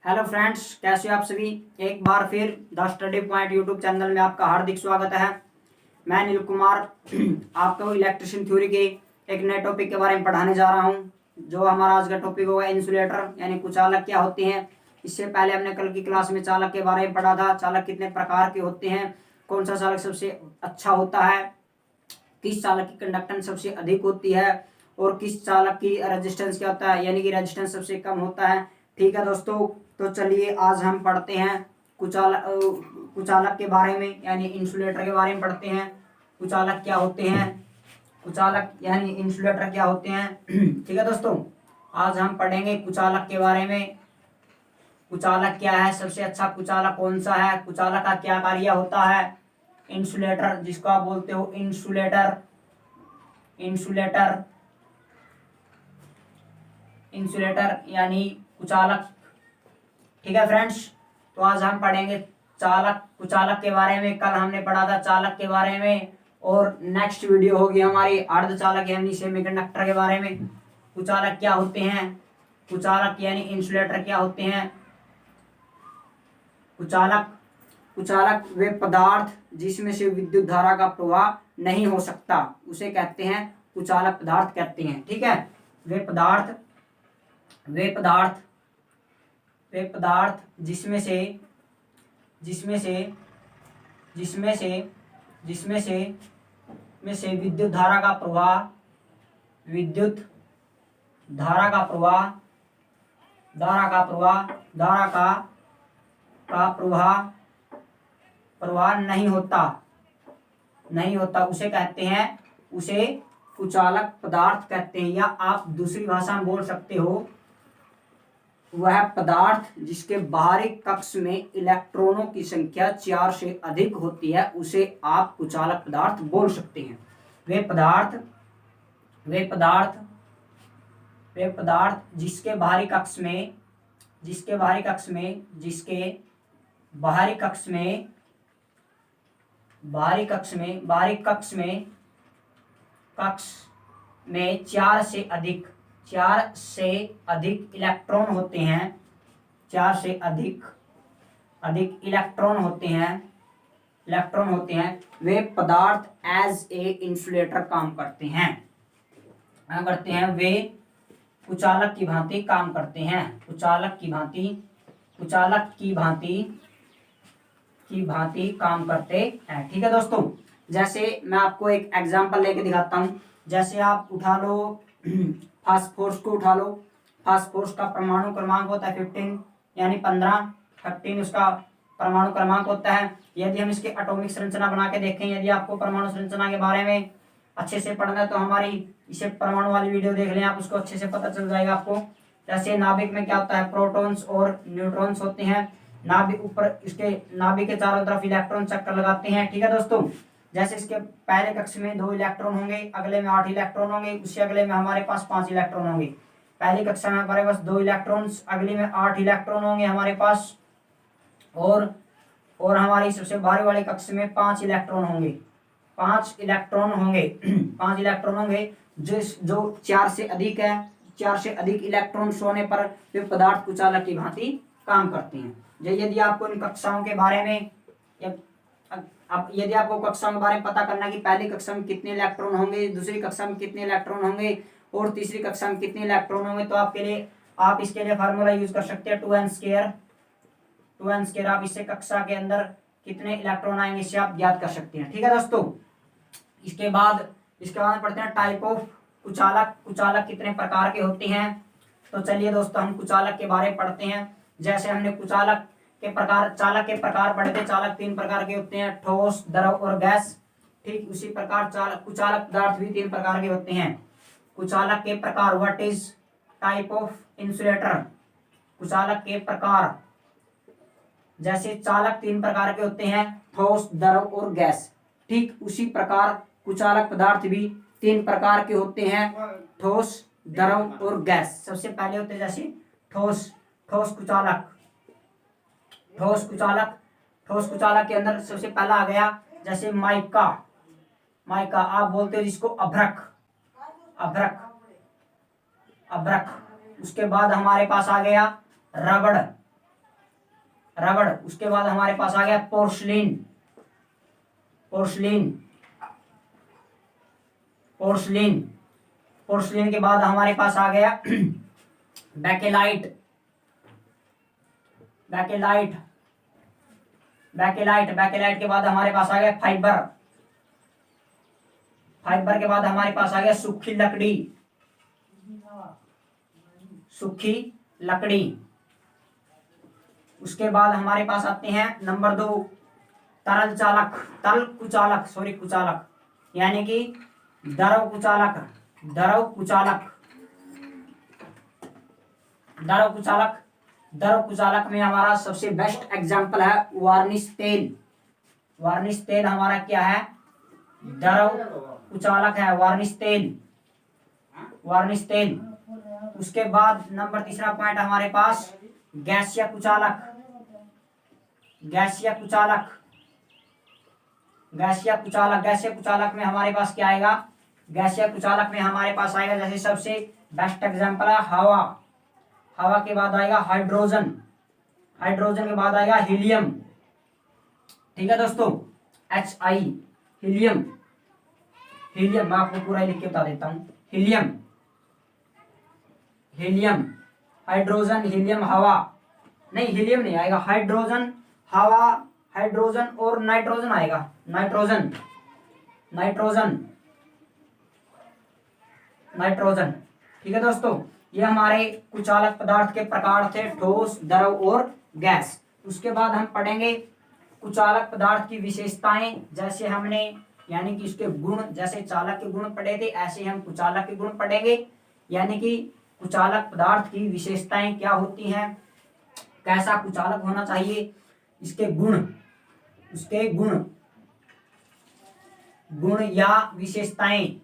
Hello friends, कैसे हो आप सभी। एक बार फिर the study point YouTube channel में आपका हार्दिक स्वागत है। मैं नील कुमार आपको इलेक्ट्रिशियन थ्योरी के एक नए टॉपिक के बारे में पढ़ाने जा रहा हूं। जो हमारा आज का टॉपिक होगा इंसुलेटर यानी कुचालक क्या होते हैं। इससे पहले हमने कल की क्लास में चालक के बारे में पढ़ा था। चालक कितने प्रकार के होते हैं, कौन सा चालक सबसे अच्छा होता है, किस चालक की कंडक्टेंस सबसे अधिक होती है और किस चालक की रेजिस्टेंस क्या होता है, यानी कि रेजिस्टेंस सबसे कम होता है। ठीक है दोस्तों, तो चलिए आज हम पढ़ते हैं कुचालक के बारे में, यानी इंसुलेटर के बारे में पढ़ते हैं। कुचालक क्या होते हैं, कुचालक यानी इंसुलेटर क्या होते हैं। ठीक है दोस्तों, आज हम पढ़ेंगे कुचालक के बारे में। कुचालक क्या है, सबसे अच्छा कुचालक कौन सा है, कुचालक का क्या कार्य होता है। इंसुलेटर जिसको आप बोलते हो इंसुलेटर, इंसुलेटर इंसुलेटर यानी कुचालक। ठीक है फ्रेंड्स, तो आज हम पढ़ेंगे कुचालक के बारे में। कल हमने पढ़ा था चालक के बारे में और नेक्स्ट वीडियो होगी हमारी अर्धचालक यानी सेमीकंडक्टर के बारे में। कुचालक क्या होते हैं, कुचालक यानी इंसुलेटर क्या होते हैं। कुचालक वे पदार्थ जिसमें से विद्युत धारा का प्रवाह नहीं हो सकता, उसे कहते हैं कुचालक पदार्थ कहते हैं। ठीक है, वे पदार्थ जिसमें से विद्युत धारा का प्रवाह नहीं होता, उसे कहते हैं, उसे कुचालक पदार्थ कहते हैं। या आप दूसरी भाषा में बोल सकते हो, वह पदार्थ जिसके बाहरी कक्ष में इलेक्ट्रॉनों की संख्या 4 से अधिक होती है, उसे आप कुचालक पदार्थ बोल सकते हैं। वे पदार्थ जिसके बाहरी कक्ष में 4 से अधिक इलेक्ट्रॉन होते हैं, 4 से अधिक इलेक्ट्रॉन होते हैं, वे पदार्थ एज ए इंसुलेटर काम करते हैं। वे कुचालक की भांति काम करते हैं, कुचालक की भांति काम करते हैं। ठीक है दोस्तों, जैसे मैं आपको एक एग्जांपल लेके दिखाता हूं। जैसे आप उठा लो फास्फोरस को, उठा लो। फास्फोरस का परमाणु क्रमांक होता है 15 यानी 15 उसका परमाणु क्रमांक होता है। यदि हम इसके एटॉमिक संरचना बना के देखें, यदि आपको परमाणु संरचना के बारे में अच्छे से पढ़ना है तो हमारी इसे परमाणु वाली वीडियो देख लें, आप उसको अच्छे से पता चल जाएगा आपको। जैसे नाभिक में क्या होता है, प्रोटॉन्स और न्यूट्रॉन्स होते हैं। नाभिक ऊपर, इसके नाभिक के चारों तरफ इलेक्ट्रॉन चक्कर लगाते हैं। ठीक है दोस्तों, जैसे इसके पहले कक्ष में 2 इलेक्ट्रॉन होंगे, अगले में 8 इलेक्ट्रॉन होंगे, उससे अगले में हमारे पास 5 इलेक्ट्रॉन होंगे। पहली कक्षा में हमारे पास 2 इलेक्ट्रॉन्स, अगली में 8 इलेक्ट्रॉन होंगे हमारे पास, और हमारी सबसे बाहरी वाले कक्ष में 5 इलेक्ट्रॉन होंगे, 5 इलेक्ट्रॉन होंगे। जो 4 से अधिक है, 4 से अधिक इलेक्ट्रॉन होने पर वे पदार्थ कुचालक की भांति काम करते हैं। यदि आपको इन कक्षाओं के बारे में यदि आपको कक्षाओं के बारे में पता करना कि पहली कक्षा में कितने इलेक्ट्रॉन होंगे, दूसरी कक्षा में कितने इलेक्ट्रॉन होंगे और तीसरी कक्षा में कितने इलेक्ट्रॉन होंगे, तो आप इसके लिए फार्मूला यूज कर सकते हैं 2n स्क्वायर। आप इससे कक्षा के अंदर कितने इलेक्ट्रॉन आएंगे इससे आप ज्ञात कर सकते हैं। ठीक है दोस्तों, इसके बाद पढ़ते हैं टाइप ऑफ कुचालक कितने प्रकार के होते हैं। तो चलिए दोस्तों, हम कुचालक के बारे में पढ़ते हैं। जैसे हमने चालक के प्रकार पढ़े थे। चालक 3 प्रकार के होते हैं, ठोस, द्रव और गैस। ठीक उसी प्रकार कुचालक पदार्थ भी 3 प्रकार के होते हैं। कुचालक के प्रकार, what is type of insulator. कुचालक के प्रकार, जैसे चालक 3 प्रकार के होते हैं, ठोस, द्रव और गैस। ठीक उसी प्रकार कुचालक पदार्थ भी 3 प्रकार के होते हैं, ठोस, द्रव और गैस। सबसे पहले होते हैं जैसे ठोस कुचालक के अंदर सबसे पहला आ गया जैसे माइका। माइका, आप बोलते हो जिसको अभ्रक, अभ्रक, अभ्रक। उसके बाद हमारे पास आ गया रबड़, रबड़। उसके बाद हमारे पास आ गया पोर्सलिन, पोर्सलिन, पोर्सलिन। पोर्सलिन के बाद हमारे पास आ गया बैकेलाइट, बैकेलाइट, बैकेलाइट। बैकेलाइट के बाद हमारे पास आ गया फाइबर, फाइबर के बाद हमारे पास आ गया सूखी लकड़ी, सूखी लकड़ी। उसके बाद हमारे पास आते हैं नंबर 2 तरल चालक, तरल कुचालक, सॉरी कुचालक, यानी कि द्रव कुचालक, द्रव कुचालक, द्रव कुचालक। द्रव कुचालक में हमारा सबसे बेस्ट एग्जांपल है वार्निश तेल। वार्निश तेल हमारा क्या है? द्रव कुचालक है, वार्निश तेल, वार्निश तेल। उसके बाद नंबर 3 पॉइंट हमारे पास गैसीय कुचालक, गैसीय कुचालक, गैसीय कुचालक। गैसीय कुचालक में हमारे पास क्या आएगा? गैसीय कुचालक में हमारे पास आएगा, जैसे सबसे बेस्ट एग्जांपल है हवा, हवा के बाद आएगा हाइड्रोजन, हाइड्रोजन के बाद आएगा हीलियम। ठीक है दोस्तों, HI, हीलियम, हीलियम। मैं आपको पूरा लिख के बता देता हूं। हीलियम, हीलियम, हाइड्रोजन, हीलियम, हवा, नहीं हीलियम नहीं आएगा, हाइड्रोजन, हवा, हाइड्रोजन और नाइट्रोजन आएगा, नाइट्रोजन, नाइट्रोजन, नाइट्रोजन। ठीक है दोस्तों, ये हमारे कुचालक पदार्थ के प्रकार थे, ठोस, द्रव और गैस। उसके बाद हम पढ़ेंगे कुचालक पदार्थ की विशेषताएं, जैसे हमने यानी कि इसके गुण, जैसे चालक के गुण पढ़े थे ऐसे हम कुचालक के गुण पढ़ेंगे, यानी कि कुचालक पदार्थ की विशेषताएं क्या होती हैं, कैसा कुचालक होना चाहिए, इसके गुण, उसके गुण, गुण या विशेषताएं,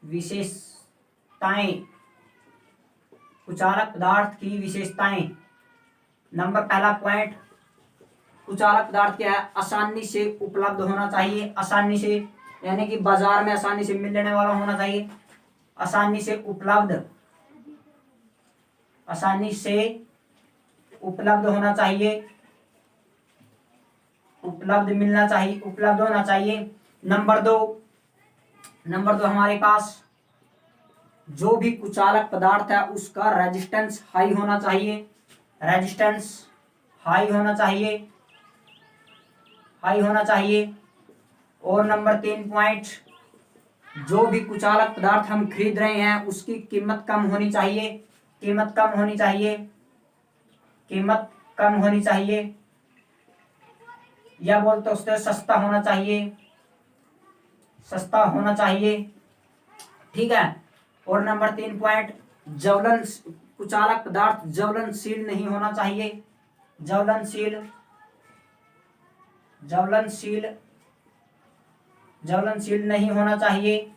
विशेषताएं, कुचालक पदार्थ की विशेषताएं। नंबर पहला पॉइंट, कुचालक पदार्थ क्या है? आसानी से उपलब्ध होना चाहिए, आसानी से, यानी कि बाजार में आसानी से मिलने वाला होना चाहिए, आसानी से उपलब्ध, आसानी से उपलब्ध होना चाहिए, उपलब्ध मिलना चाहिए, उपलब्ध होना चाहिए। नंबर 2, नंबर 2 हमारे पास जो भी कुचालक पदार्थ है उसका रेजिस्टेंस हाई होना चाहिए, रेजिस्टेंस हाई होना चाहिए, हाई होना चाहिए। और नंबर 3 पॉइंट, जो भी कुचालक पदार्थ हम खरीद रहे हैं उसकी कीमत कम होनी चाहिए, कीमत कम होनी चाहिए, कीमत कम होनी चाहिए, या बोलते उससे सस्ता होना चाहिए, सस्ता होना चाहिए। ठीक है। और नंबर 3 पॉइंट, ज्वलन, कुचालक पदार्थ ज्वलनशील नहीं होना चाहिए, ज्वलनशील, ज्वलनशील, ज्वलनशील नहीं होना चाहिए,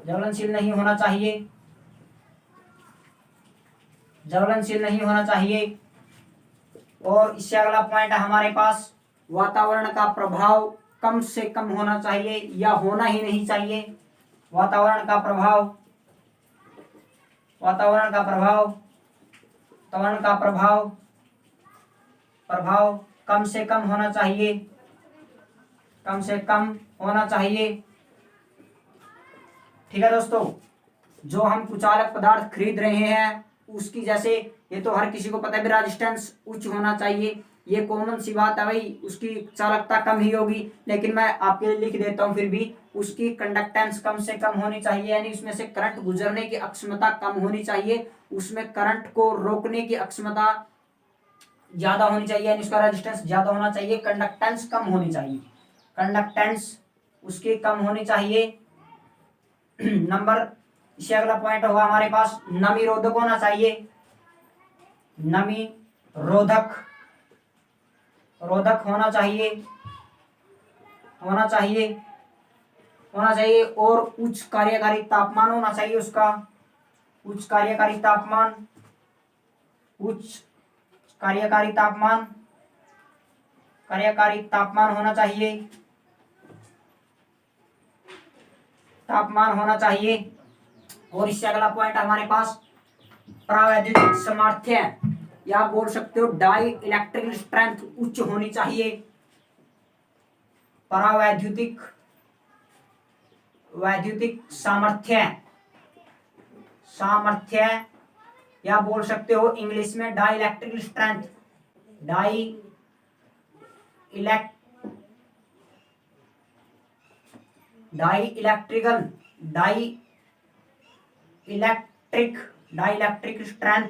ज्वलनशील नहीं होना चाहिए, ज्वलनशील नहीं होना चाहिए। और इससे अगला पॉइंट है हमारे पास, वातावरण का प्रभाव कम से कम होना चाहिए या होना ही नहीं चाहिए, वातावरण का प्रभाव, वातावरण का प्रभाव, वातावरण का प्रभाव, प्रभाव कम से कम होना चाहिए, कम से कम होना चाहिए। ठीक है दोस्तों, जो हम कुचालक पदार्थ खरीद रहे हैं उसकी, जैसे ये तो हर किसी को पता है, रेजिस्टेंस उच्च होना चाहिए, ये कॉमन सी बात है भाई, उसकी चालकता कम ही होगी, लेकिन मैं आपके लिए लिख देता हूं फिर भी, उसकी कंडक्टेंस कम से कम होनी चाहिए, यानी उसमें से करंट गुजरने की अक्षमता कम होनी चाहिए, उसमें करंट को रोकने की अक्षमता ज्यादा होनी चाहिए, यानी उसका रेजिस्टेंस ज्यादा होना चाहिए, कंडक्टेंस कम होनी चाहिए, कंडक्टेंस उसकी कम होनी चाहिए। नंबर, इससे अगला पॉइंट होगा हमारे पास, नमी रोधक होना चाहिए, नमी रोधक, रोधक होना चाहिए, होना चाहिए, होना चाहिए। और उच्च कार्यकारी तापमान होना चाहिए उसका, उच्च कार्यकारी तापमान, उच्च कार्यकारी तापमान, कार्यकारी तापमान होना चाहिए, तापमान होना चाहिए। और इससे अगला पॉइंट हमारे पास प्रावैद्युतिक सामर्थ्य, या बोल सकते हो डाई इलेक्ट्रिकल स्ट्रेंथ उच्च होनी चाहिए। परावैद्युतिक वैद्युतिक सामर्थ्य, सामर्थ्य, या बोल सकते हो इंग्लिश में dielectric strength, dielectric strength,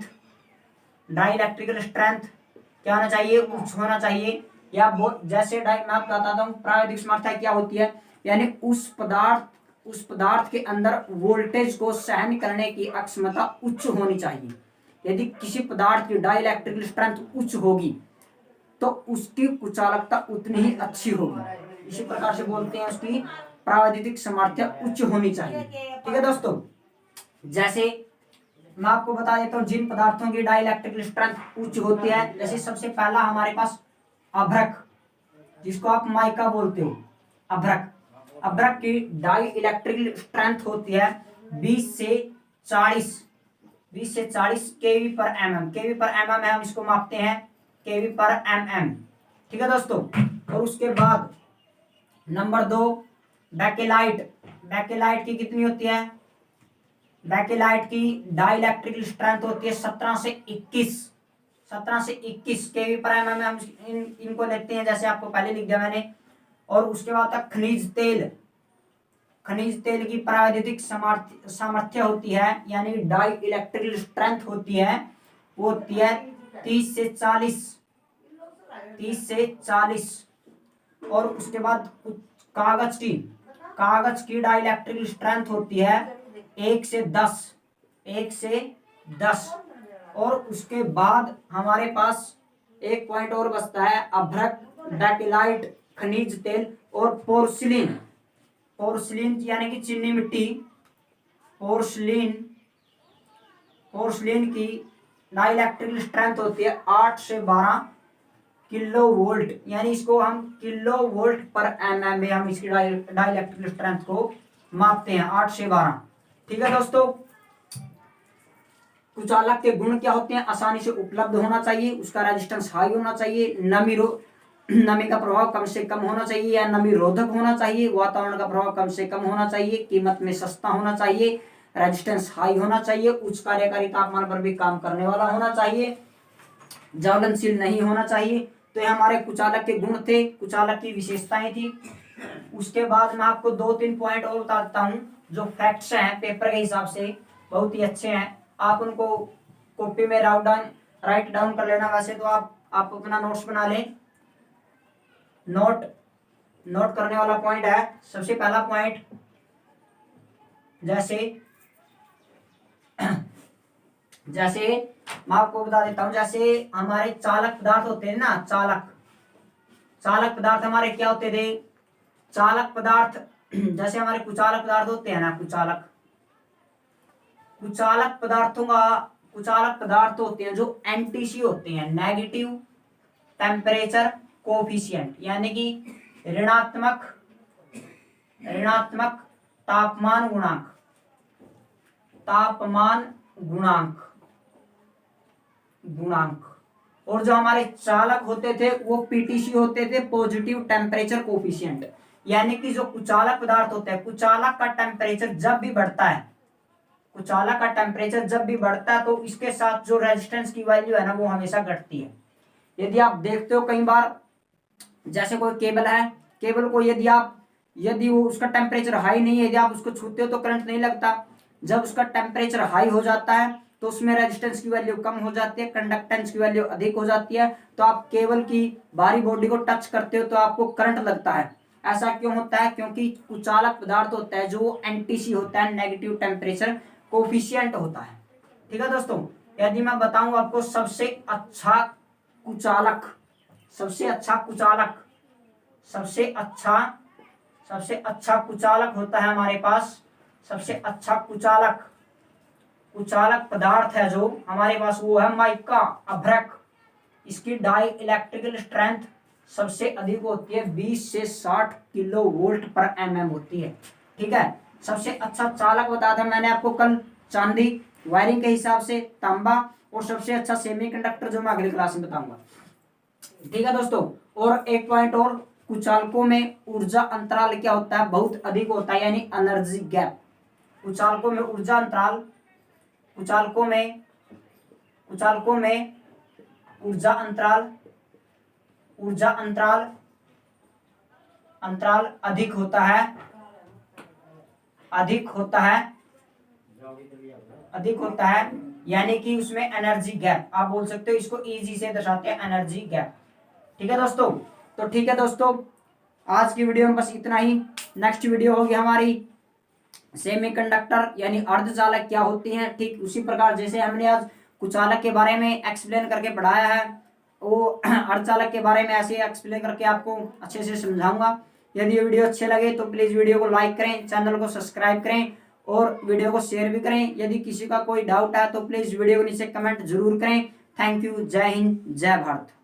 dielectric strength क्या होना चाहिए, उच्च होना चाहिए। या जैसे डाई मैं आपको बताता हूँ प्रावैद्युतिक सामर्थ्य क्या होती है, यानी उस पदार्थ के अंदर वोल्टेज को सहन करने की अक्षमता उच्च होनी चाहिए। यदि किसी पदार्थ की डाई इलेक्ट्रिकल स्ट्रेंथ उच्च होगी तो उसकी कुचालकता उतनी ही अच्छी होगी। इसी प्रकार से बोलते हैं उसकी प्रावैद्युतिक सामर्थ्य उच्च होनी चाहिए। ठीक है दोस्तों, जैसे मैं आपको बता देता हूँ जिन पदार्थों की डाई इलेक्ट्रिकल स्ट्रेंथ उच्च होती है। जैसे सबसे पहला हमारे पास अभ्रक, जिसको आप माइका बोलते हो, अभ्रक। अभ्रक की डाई इलेक्ट्रिकल स्ट्रेंथ होती है 20 से 40 केवी पर एमएम। केवी पर एमएम है, हम इसको मापते हैं केवी पर एमएम। ठीक है दोस्तों, और उसके बाद नंबर 2 बैकेलाइट। बैकेलाइट की कितनी होती है, बैकेलाइट की डाई इलेक्ट्रिकल स्ट्रेंथ होती है 17 से 21 केवी पर एमएम। हम इनको लेते हैं, जैसे आपको पहले लिख दिया मैंने। और उसके बाद तक खनिज तेल की प्रावैद्युतिक सामर्थ्य होती है, यानी डाई इलेक्ट्रिकल स्ट्रेंथ होती है, वो होती है 30 से 40। और उसके बाद कागज की डाई इलेक्ट्रिकल स्ट्रेंथ होती है 1 से 10। और उसके बाद हमारे पास एक पॉइंट और बचता है, अभ्रक, बैकेलाइट, खनिज तेल और पोर्सिलिन यानी कि चीनी मिट्टी। पोर्सिलिन की डाई इलेक्ट्रिकल स्ट्रेंथ होती है 8 से 12 किलो वोल्ट, यानी इसको हम किलो वोल्ट पर एमएम में हम इसकी डाई इलेक्ट्रिकल स्ट्रेंथ को मापते हैं, 8 से 12। ठीक है दोस्तों, कुचालक के गुण क्या होते हैं, आसानी से उपलब्ध होना चाहिए, उसका रेजिस्टेंस हाई होना चाहिए, नमी का प्रभाव कम से कम होना चाहिए या नमी रोधक होना चाहिए, वातावरण का प्रभाव कम से कम होना चाहिए, कीमत में सस्ता होना चाहिए, रेजिस्टेंस हाई होना चाहिए, उच्च कार्यकारी तापमान पर भी काम करने वाला होना चाहिए, ज्वलनशील नहीं होना चाहिए। तो ये हमारे कुचालक के गुण थे, कुचालक की विशेषताएं थी। उसके बाद मैं आपको 2-3 पॉइंट और बता देता हूँ जो फैक्ट्स हैं पेपर के हिसाब से बहुत ही अच्छे हैं। आप उनको कॉपी में राइट डाउन कर लेना। वैसे तो आप अपना नोट्स बना लें। नोट करने वाला पॉइंट है, सबसे पहला पॉइंट, जैसे मैं आपको बता देता हूं, जैसे हमारे चालक पदार्थ होते हैं ना, चालक पदार्थ हमारे क्या होते थे, चालक पदार्थ जैसे हमारे कुचालक पदार्थ होते हैं ना, कुचालक पदार्थ होते हैं जो एनटीसी होते हैं, नेगेटिव टेम्परेचर कोफिशिएंट, यानी कि ऋणात्मक तापमान गुणांक। और जो हमारे चालक होते थे वो पीटीसी होते थे, पॉजिटिव टेम्परेचर कोफिशिएंट, यानी कि जो कुचालक पदार्थ होता है, कुचालक का टेम्परेचर जब भी बढ़ता है तो इसके साथ जो रेजिस्टेंस की वैल्यू है ना वो हमेशा घटती है। यदि आप देखते हो कई बार, जैसे कोई केबल है, केबल को यदि वो उसका टेम्परेचर हाई नहीं है, यदि आप उसको छूते हो तो करंट नहीं लगता। जब उसका टेम्परेचर हाई हो जाता है तो उसमें रेजिस्टेंस की वैल्यू कम हो जाती है, कंडक्टेंस की वैल्यू अधिक हो जाती है, तो आप केबल की बाहरी बॉडी को टच करते हो तो आपको करंट लगता है। ऐसा क्यों होता है, क्योंकि कुचालक पदार्थ होता है जो एनटीसी होता है, नेगेटिव टेम्परेचर कोफिशिएंट होता है। ठीक है दोस्तों, यदि मैं बताऊं आपको सबसे अच्छा कुचालक होता है हमारे पास, सबसे अच्छा कुचालक पदार्थ है जो हमारे पास वो है माइका, अभ्रक। इसकी डाई इलेक्ट्रिकल स्ट्रेंथ सबसे अधिक होती है 20 से 60 किलो वोल्ट पर एमएम होती है। ठीक है, सबसे अच्छा चालक बताया था मैंने आपको कल चांदी, वायरिंग के हिसाब से तांबा, और सबसे अच्छा सेमीकंडक्टर जो मैं अगली क्लास में बताऊंगा। ठीक है दोस्तों, और एक पॉइंट और, कुचालकों में ऊर्जा अंतराल क्या होता है, बहुत अधिक होता है, यानी एनर्जी गैप। कुचालकों में ऊर्जा अंतराल, कुचालकों में ऊर्जा अंतराल अधिक होता है, यानी कि उसमें एनर्जी गैप, आप बोल सकते हो इसको इजी से दर्शाते हैं एनर्जी गैप। ठीक है दोस्तों, तो ठीक है दोस्तों, आज की वीडियो में बस इतना ही। नेक्स्ट वीडियो होगी हमारी सेमीकंडक्टर यानी अर्धचालक क्या होती हैं। ठीक उसी प्रकार जैसे हमने आज कुचालक के बारे में एक्सप्लेन करके पढ़ाया है, वो अर्धचालक के बारे में ऐसे एक्सप्लेन करके आपको अच्छे से समझाऊंगा। यदि ये वीडियो अच्छे लगे तो प्लीज वीडियो को लाइक करें, चैनल को सब्सक्राइब करें और वीडियो को शेयर भी करें। यदि किसी का कोई डाउट है तो प्लीज वीडियो को नीचे कमेंट जरूर करें। थैंक यू, जय हिंद, जय भारत।